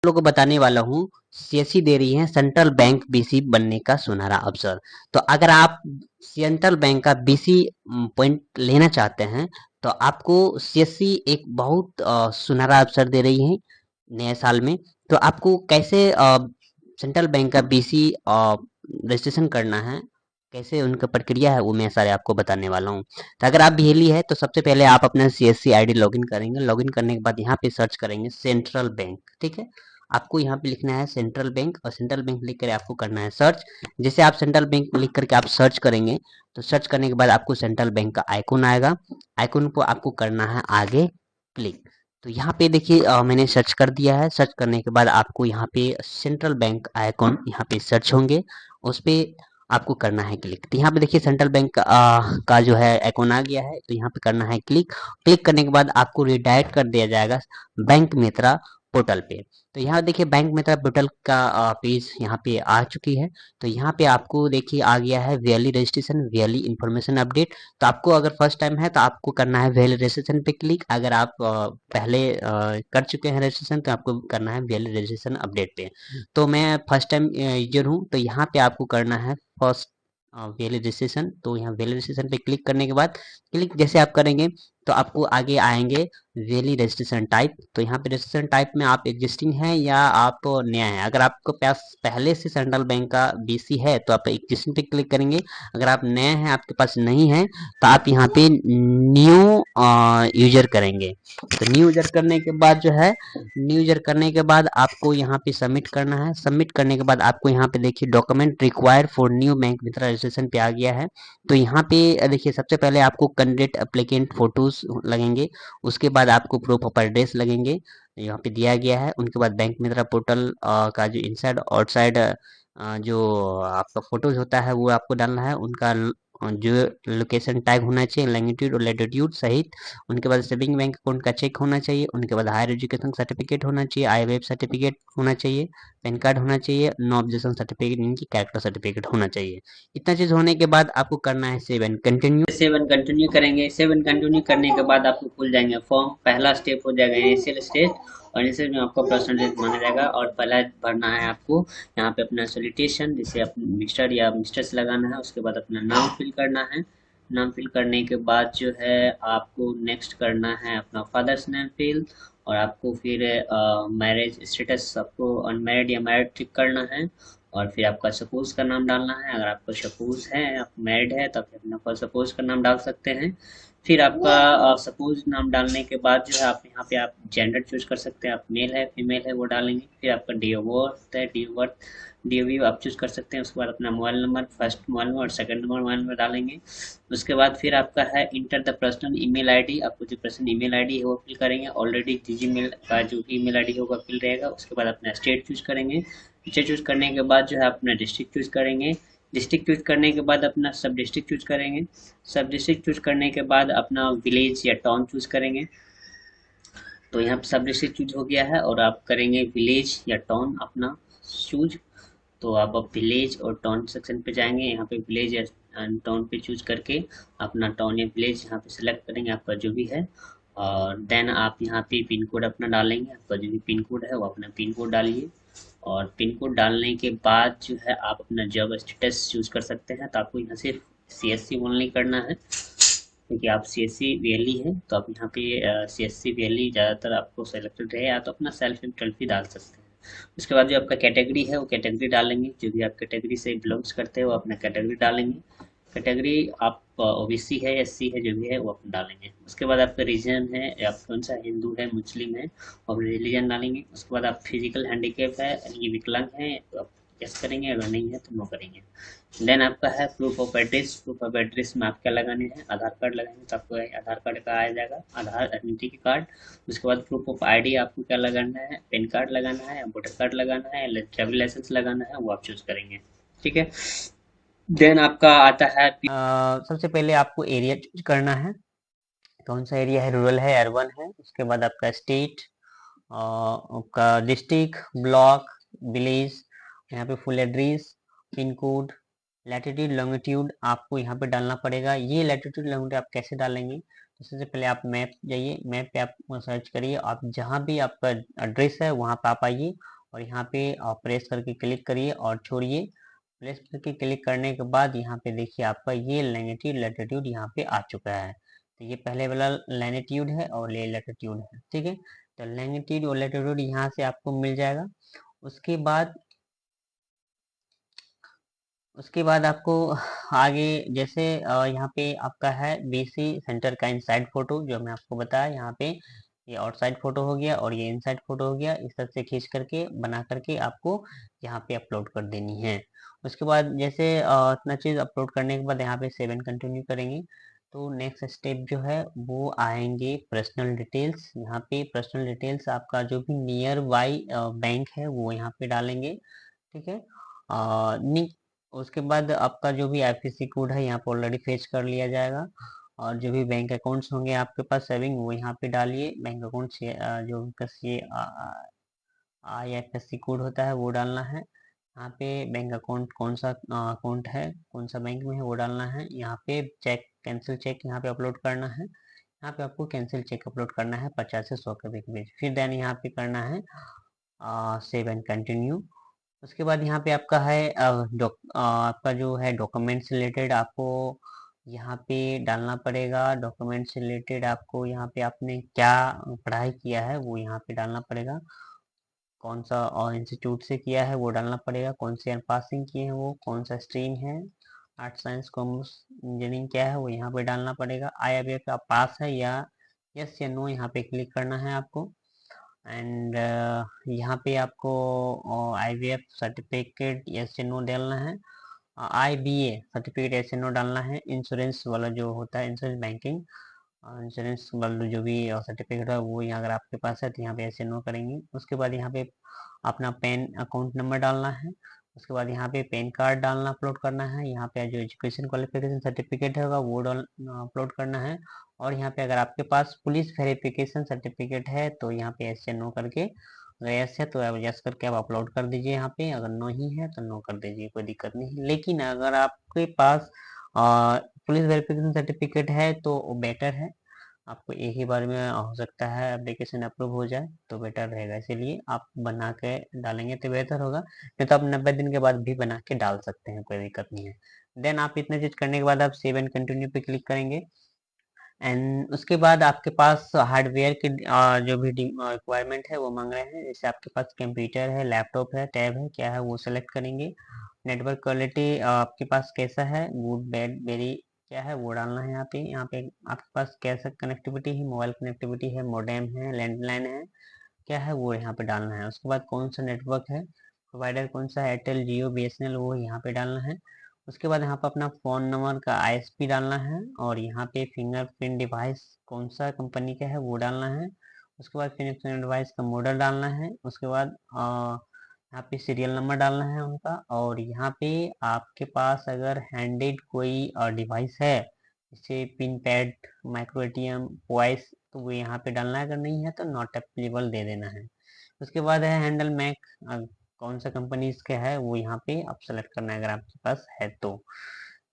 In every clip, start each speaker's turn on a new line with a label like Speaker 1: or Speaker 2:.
Speaker 1: लोगों को बताने वाला हूँ। सीएससी दे रही है सेंट्रल बैंक बीसी बनने का सुनहरा अवसर। तो अगर आप सेंट्रल बैंक का बीसी पॉइंट लेना चाहते हैं तो आपको सीएससी एक बहुत सुनहरा अवसर दे रही है नए साल में। तो आपको कैसे सेंट्रल बैंक का बीसी रजिस्ट्रेशन करना है, कैसे उनका प्रक्रिया है, वो मैं सारे आपको बताने वाला हूँ। तो अगर आप बीएलई है तो सबसे पहले आप अपना सीएससी आईडी लॉगिन करेंगे। लॉगिन करने के बाद यहाँ पे सर्च करेंगे सेंट्रल बैंक। ठीक है, आपको यहाँ पे लिखना है सेंट्रल बैंक और सेंट्रल बैंक लिख कर आपको करना है सर्च। जैसे आप सेंट्रल बैंक लिख करके आप सर्च करेंगे तो सर्च करने के बाद आपको सेंट्रल बैंक का आइकॉन आएगा। आइकॉन को आपको करना है आगे क्लिक। तो यहाँ पे देखिए मैंने सर्च कर दिया है। सर्च करने के बाद आपको यहाँ पे सेंट्रल बैंक आइकॉन यहाँ पे सर्च होंगे, उस पे आपको करना है क्लिक। तो यहाँ पे देखिए सेंट्रल बैंक का जो है आइकॉन आ गया है, तो यहाँ पे करना है क्लिक। क्लिक करने के बाद आपको रिडायरेक्ट कर दिया जाएगा बैंक मित्रा पोर्टल पे। तो यहाँ देखिए बैंक मित्रा पोर्टल का पेज यहाँ पे आ चुकी है। तो यहाँ पे आपको देखिए आ गया है valley registration, valley information update. तो आपको अगर फर्स्ट टाइम है तो आपको करना है वैली रजिस्ट्रेशन पे क्लिक। अगर आप पहले कर चुके हैं रजिस्ट्रेशन तो आपको करना है वैली रजिस्ट्रेशन अपडेट पे। तो मैं फर्स्ट टाइम यूजर हूँ तो यहाँ पे आपको करना है फर्स्ट वैली रजिस्ट्रेशन। तो यहाँ वैली रजिस्ट्रेशन पे क्लिक करने के बाद क्लिक जैसे आप करेंगे तो आपको आगे आएंगे वैली रजिस्ट्रेशन टाइप। तो यहाँ पे रजिस्ट्रेशन टाइप में आप एग्जिस्टिंग हैं या आप नया है। अगर आपको पास पहले से सेंट्रल बैंक का बीसी है तो आप एग्जिस्टिंग पे क्लिक करेंगे। अगर आप नए हैं, आपके पास नहीं है, तो आप यहाँ पे न्यू यूजर करेंगे। तो न्यू यूजर करने के बाद जो है, न्यू यूजर करने के बाद आपको यहाँ पे सबमिट करना है। सबमिट करने के बाद आपको यहाँ पे देखिए document required for new bank Mitra registration पे आ गया है। तो यहाँ पे देखिए सबसे पहले आपको कैंडिडेट एप्लीकेंट फोटोज लगेंगे, उसके बाद आपको प्रूफ ऑफ एड्रेस लगेंगे, यहाँ पे दिया गया है। उनके बाद बैंक मित्रा पोर्टल का जो इनसाइड आउटसाइड जो आपका फोटोज होता है वो आपको डालना है। उनका जो लोकेशन टैग होना चाहिए लैंगिट्यूड और लैटिट्यूड सहित। उनके बाद सेविंग बैंक अकाउंट का चेक होना चाहिए। उनके बाद हायर एजुकेशन सर्टिफिकेट होना चाहिए, आई वेब सर्टिफिकेट होना चाहिए, पैन कार्ड होना चाहिए, नो ऑब्जेक्शन सर्टिफिकेट इनकी कैरेक्टर सर्टिफिकेट होना चाहिए। इतना चीज होने के बाद आपको करना है सेवन कंटिन्यू। सेवन कंटिन्यू करेंगे। सेवन कंटिन्यू करने के बाद आपको खुल जाएंगे फॉर्म। पहला स्टेप हो जाएगा इनिशियल स्टेज, और इनिशियल में आपको परसेंटेज माना जाएगा। और पहला भरना है आपको यहाँ पे अपना सॉलिटेशन, जिसे मिस्टर या मिस्टर्स लगाना है। उसके बाद अपना नाम फिल करना है। नाम फिल करने के बाद जो है आपको नेक्स्ट करना है अपना फादर्स नेम फिल। और आपको फिर मैरिज स्टेटस आपको अनमैरिड या मैरिड टिक करना है। और फिर आपका सपोज का नाम डालना है। अगर आपका सपोज है, आप मैरिड है, तो फिर अपना सपोज का नाम डाल सकते हैं। फिर आपका सपोज नाम डालने के बाद जो है आप यहाँ पे आप जेंडर चूज कर सकते हैं। आप मेल है फीमेल है वो डालेंगे। फिर आपका डे ऑफ बर्थ है, डी बर्थ डी आप चूज कर सकते हैं। उसके बाद अपना mobile number, first mobile number और सेकंड नंबर मोबाइल नंबर डालेंगे। उसके बाद फिर आपका है enter the personal email ID. आपको जो पर्सनल ईमेल आईडी है वो फिल करेंगे। ऑलरेडी जीमेल का जो ईमेल आईडी होगा फिल रहेगा। उसके बाद अपना स्टेट चूज करेंगे। स्टेट चूज करने के बाद जो है अपना डिस्ट्रिक्ट चूज करेंगे। डिस्ट्रिक्ट चूज करने के बाद अपना सब डिस्ट्रिक्ट चूज करेंगे। सब डिस्ट्रिक्ट चूज करने के बाद अपना विलेज या टाउन चूज करेंगे। तो यहाँ पे सब डिस्ट्रिक्ट चूज हो गया है और आप करेंगे विलेज या टाउन अपना चूज। तो आप अब विलेज और टाउन सेक्शन पे जाएंगे। यहाँ पे विलेज या टाउन पे चूज करके अपना टाउन या विलेज यहाँ पे सिलेक्ट करेंगे आपका जो भी है। और देन आप यहाँ पे पिन कोड अपना डालेंगे। आपका जो भी पिन कोड है वो अपना पिन कोड डालिए। और पिन कोड डालने के बाद जो है आप अपना जॉब स्टेटस चूज कर सकते हैं। तो आपको यहाँ सिर्फ सीएससी ओनली करना है, क्योंकि आप सीएससी वैली है। तो आप यहाँ पे सीएससी वैली ज़्यादातर आपको सेलेक्टेड रहे, या तो अपना सेल्फ इंटरेस्ट भी डाल सकते हैं। उसके बाद जो आपका कैटेगरी है वो कैटेगरी डालेंगे। जो भी आप कैटेगरी से बिलोंग्स करते हो अपना कैटेगरी डालेंगे। कैटेगरी आप ओबीसी है, एससी है, जो भी है वो अपना डालेंगे। उसके बाद आपका रीजन है, आप कौन सा हिंदू है, मुस्लिम है, और रिलीजन डालेंगे। उसके बाद आप फिजिकल हैंडीकेप है यानी कि विकलांग है तो आप यस करेंगे, अगर नहीं है तो नो करेंगे। देन आपका है proof of address. Proof of address में आप क्या लगाने हैं, आधार कार्ड लगाएंगे तो आपको आधार कार्ड का आ जाएगा, आधार आइडेंटिटी कार्ड। उसके बाद प्रूफ ऑफ आईडी आपको क्या लगाना है, पैन कार्ड लगाना है, वोटर कार्ड लगाना है, ट्रेवल लाइसेंस लगाना है, वो आप चूज करेंगे। ठीक है। देन आपका आता है सबसे पहले आपको एरिया चूज करना है, कौन सा एरिया है, रूरल है, अर्बन है। उसके बाद आपका स्टेट, आपका डिस्ट्रिक्ट, ब्लॉक, विलेज, यहाँ पे full address, pin code, latitude longitude आपको यहाँ पे डालना पड़ेगा। ये लैटिट्यूड लॉन्गिट्यूड आप कैसे डालेंगे, तो सबसे पहले आप मैप जाइए, मैप पे आप सर्च करिए, आप जहाँ भी आपका एड्रेस है वहाँ पे आप आइए और यहाँ पे प्रेस करके क्लिक करिए और छोड़िए। प्रेस करके क्लिक करने के बाद यहाँ पे देखिए आपका ये लैटिट्यूड लैटिट्यूड यहाँ पे आ चुका है। तो ये पहले वाला लैटिट्यूड है और ये लैटिट्यूड है, ठीक है। तो लैटिट्यूड और लैटिट्यूड यहाँ से आपको मिल जाएगा। उसके बाद आपको आगे जैसे यहाँ पे आपका है बीसी सेंटर का इनसाइड फोटो, जो मैं आपको बताया यहाँ पे, ये आउटसाइड फोटो हो गया और ये इनसाइड फोटो हो गया। इस तरह से खींच करके बना करके आपको यहाँ पे अपलोड कर देनी है। उसके बाद जैसे इतना चीज़ अपलोड करने के बाद यहाँ पे सेव एंड कंटिन्यू करेंगे तो नेक्स्ट स्टेप जो है वो आएंगे पर्सनल डिटेल्स। यहाँ पे पर्सनल डिटेल्स आपका जो भी नियर बाई बैंक है वो यहाँ पे डालेंगे, ठीक है। उसके बाद आपका जो भी आईएफएससी कोड है यहाँ पे ऑलरेडी फेच कर लिया जाएगा और जो भी बैंक अकाउंट्स होंगे आपके पास सेविंग वो यहाँ पे डालिए। बैंक अकाउंट जो उनका आईएफएससी कोड होता है वो डालना है। यहाँ पे बैंक अकाउंट कौन सा अकाउंट है, कौन सा बैंक में है वो डालना है। यहाँ पे चेक कैंसिल चेक यहाँ पे अपलोड करना है। यहाँ पे आपको कैंसिल चेक अपलोड करना है 50 से 100 के बीच। फिर देन यहाँ पे करना है सेव एंड कंटिन्यू। उसके बाद यहाँ पे आपका है आपका जो है डॉक्यूमेंट्स रिलेटेड आपको यहाँ पे डालना पड़ेगा। डॉक्यूमेंट्स रिलेटेड आपको यहाँ पे आपने क्या पढ़ाई किया है वो यहाँ पे डालना पड़ेगा। कौन सा और इंस्टीट्यूट से किया है वो डालना पड़ेगा। कौन से पासिंग किए हैं वो, कौन सा स्ट्रीम है, आर्ट साइंस कॉमर्स इंजीनियरिंग क्या है वो यहाँ पे डालना पड़ेगा। IIBF का पास है या यस या नो यहाँ पे क्लिक करना है आपको। एंड यहाँ पे आपको IVF सर्टिफिकेट यस या नो डालना है। IBA सर्टिफिकेट यस या नो डालना है। इंश्योरेंस वाला जो होता है इंश्योरेंस बैंकिंग इंश्योरेंस वाला जो भी सर्टिफिकेट है वो यहाँ अगर आपके पास है तो यहाँ पे यस या नो करेंगे। उसके बाद यहाँ पे अपना पैन अकाउंट नंबर डालना है। उसके बाद यहाँ पे पैन कार्ड डालना अपलोड करना है। यहाँ पे जो एजुकेशन क्वालिफिकेशन सर्टिफिकेट होगा वो डाल अपलोड करना है। और यहाँ पे अगर आपके पास पुलिस वेरिफिकेशन सर्टिफिकेट है तो यहाँ पे यस या नो करके, अगर यस है तो यस करके आप अपलोड कर दीजिए यहाँ पे, अगर नो ही है तो नो कर दीजिए, कोई दिक्कत नहीं। लेकिन अगर आपके पास पुलिस वेरिफिकेशन सर्टिफिकेट है तो बेटर है, आपको एक ही बार में हो सकता है एप्लीकेशन अप्रूव हो जाए तो बेटर रहेगा, इसीलिए आप बना के डालेंगे तो बेहतर होगा। नहीं तो आप 90 दिन के बाद भी बना के डाल सकते हैं, कोई दिक्कत नहीं है। देन आप इतने चीज करने के बाद आप सेव एंड कंटिन्यू पे क्लिक करेंगे। एंड उसके बाद आपके पास हार्डवेयर के जो भी रिक्वायरमेंट है वो मांग रहे हैं। जैसे आपके पास कंप्यूटर है, लैपटॉप है, टैब है, क्या है वो सेलेक्ट करेंगे। नेटवर्क क्वालिटी आपके पास कैसा है, गुड बैड वेरी क्या है वो डालना है। यहाँ पे आपके पास कैसा कनेक्टिविटी है, मोबाइल कनेक्टिविटी है, मोडेम है, लैंडलाइन है, क्या है वो यहाँ पे डालना है। उसके बाद कौन सा नेटवर्क है, प्रोवाइडर कौन सा, एयरटेल, जियो, BSNL, वो यहाँ पे डालना है। उसके बाद यहाँ पे अपना फ़ोन नंबर का ISP डालना है और यहाँ पे फिंगरप्रिंट डिवाइस कौन सा कंपनी का है वो डालना है। उसके बाद फिंगरप्रिंट डिवाइस का मॉडल डालना है। उसके बाद यहाँ पे सीरियल नंबर डालना है उनका। और यहाँ पे आपके पास अगर हैंडेड कोई डिवाइस है जैसे pin pad, micro ATM, voice, तो वो यहाँ पे डालना है। अगर नहीं है तो नॉट एप्लीकेबल दे देना है। उसके बाद है हैंडल मैक, कौन सा कंपनी इसका है वो यहाँ पे आप सेलेक्ट करना है अगर आपके पास है तो।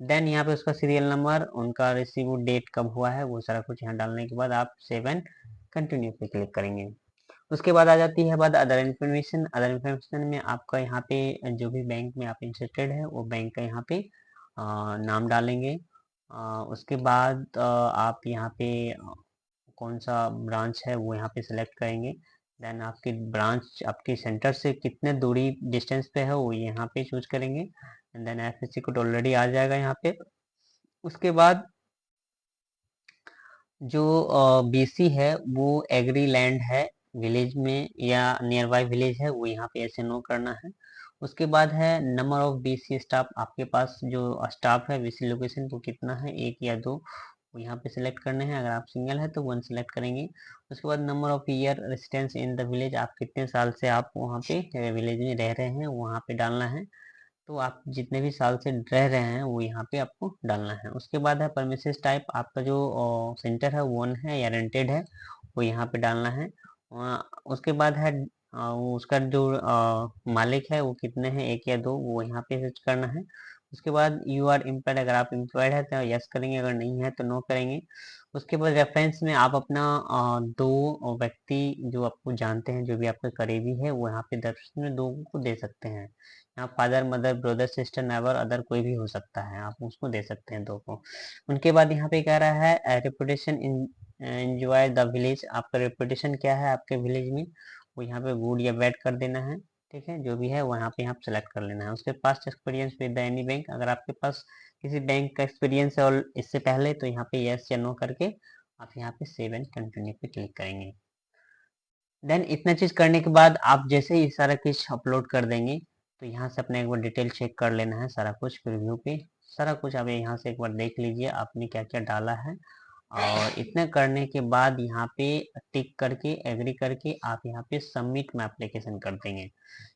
Speaker 1: देन यहाँ पे उसका सीरियल नंबर, उनका रिसीव डेट कब हुआ है वो सारा कुछ यहाँ डालने के बाद आप सेव एंड कंटिन्यू पे क्लिक करेंगे। उसके बाद आ जाती है बाद अदर इन्फॉर्मेशन। अदर इन्फॉर्मेशन में आपका यहाँ पे जो भी बैंक में आप इंटरेस्टेड है वो बैंक का यहाँ पे नाम डालेंगे। उसके बाद आप यहाँ पे कौन सा ब्रांच है वो यहाँ पे सिलेक्ट करेंगे। देन आपकी ब्रांच आपके सेंटर से कितने दूरी डिस्टेंस पे है वो यहाँ पे चूज करेंगे। And then IFSC code already आ जाएगा यहाँ पे। उसके बाद जो BC है वो एग्री लैंड है, विलेज में या नियर बाय विलेज है वो यहाँ पे ऐसे नो करना है। उसके बाद है नंबर ऑफ BC स्टाफ, आपके पास जो स्टाफ है BC लोकेशन को कितना है, एक या दो, वो यहाँ पे सिलेक्ट करने हैं। अगर आप सिंगल है तो वन सिलेक्ट करेंगे। उसके बाद number of year residence in the village, आप कितने साल से आप वहाँ पे विलेज में रह रहे हैं वहाँ पे डालना है। तो आप जितने भी साल से रह रहे हैं वो यहाँ पे आपको डालना है। उसके बाद है परमिसेस टाइप, आपका जो सेंटर है वन है या रेंटेड है वो यहाँ पे डालना है। उसके बाद है उसका जो मालिक है वो कितने हैं, एक या दो, वो यहाँ पे सर्च करना है। उसके बाद यू आर एम्प्लॉयड, अगर आप एम्प्लॉयड है तो यस करेंगे, अगर नहीं है तो नो करेंगे। उसके बाद रेफरेंस में आप अपना दो व्यक्ति जो आपको जानते हैं, जो भी आपके करीबी है, वो यहाँ पे दर्शन में दो को दे सकते हैं। यहाँ father mother brother sister neighbour other कोई भी हो सकता है, आप उसको दे सकते हैं दो को। उनके बाद यहाँ पे कह रहा है रेपुटेशन एंजॉय द विलेज, आपका रेपुटेशन क्या है आपके विलेज में, वो यहाँ पे गुड या बैड कर देना है। ठीक है, जो भी है वो यहाँ पे आप सेलेक्ट कर लेना है। उसके पास एक्सपीरियंस विद एनी बैंक, अगर आपके पास किसी बैंक का एक्सपीरियंस है और इससे पहले, तो यहाँ पे यस या नो करके आप यहाँ पे सेव एंड कंटिन्यू पे क्लिक करेंगे। देन इतना चीज करने के बाद आप जैसे ही सारा कुछ अपलोड कर देंगे, तो यहाँ से अपने एक बार डिटेल चेक कर लेना है सारा कुछ प्रीव्यू पे। सारा कुछ आप यहाँ से एक बार देख लीजिए आपने क्या क्या डाला है, और इतना करने के बाद यहाँ पे टिक करके एग्री करके आप यहाँ पे सबमिट में एप्लीकेशन कर देंगे।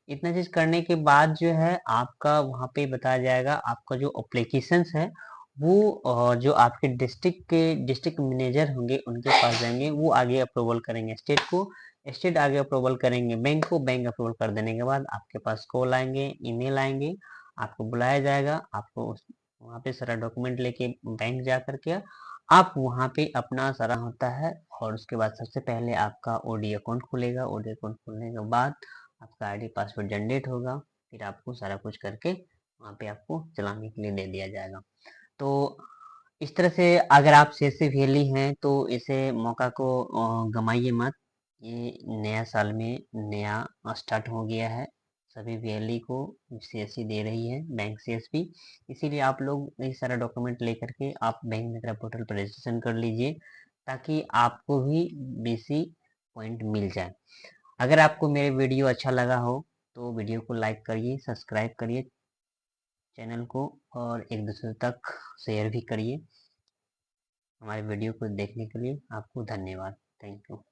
Speaker 1: इतना चीज करने के बाद जो है आपका वहाँ पे बताया जाएगा, आपका जो एप्लीकेशन है वो जो आपके डिस्ट्रिक्ट के डिस्ट्रिक्ट मैनेजर होंगे उनके पास जाएंगे, वो आगे अप्रूवल करेंगे स्टेट को, स्टेट आगे अप्रूवल करेंगे बैंक को, बैंक अप्रूवल कर देने के बाद आपके पास कॉल आएंगे, ईमेल आएंगे, आपको बुलाया जाएगा, आपको वहाँ पे सारा डॉक्यूमेंट लेके बैंक जा करके आप वहाँ पे अपना सारा होता है। और उसके बाद सबसे पहले आपका ओडी अकाउंट खुलेगा, ओडी अकाउंट खुलने के बाद आपका आईडी पासवर्ड जनरेट होगा, फिर आपको सारा कुछ करके वहाँ पे आपको चलाने के लिए दे दिया जाएगा। तो इस तरह से अगर आप सीएससी वैली हैं तो इसे मौका को गमाइए मत। ये नया साल में नया स्टार्ट हो गया है, सभी वैली को सीएससी दे रही है बैंक सीएसपी, इसीलिए आप लोग ये सारा डॉक्यूमेंट लेकर के आप बैंक मित्रा पोर्टल पर रजिस्ट्रेशन कर लीजिए, ताकि आपको भी बीसी पॉइंट मिल जाए। अगर आपको मेरे वीडियो अच्छा लगा हो तो वीडियो को लाइक करिए, सब्सक्राइब करिए चैनल को, और एक दूसरे तक शेयर भी करिए। हमारे वीडियो को देखने के लिए आपको धन्यवाद। Thank you.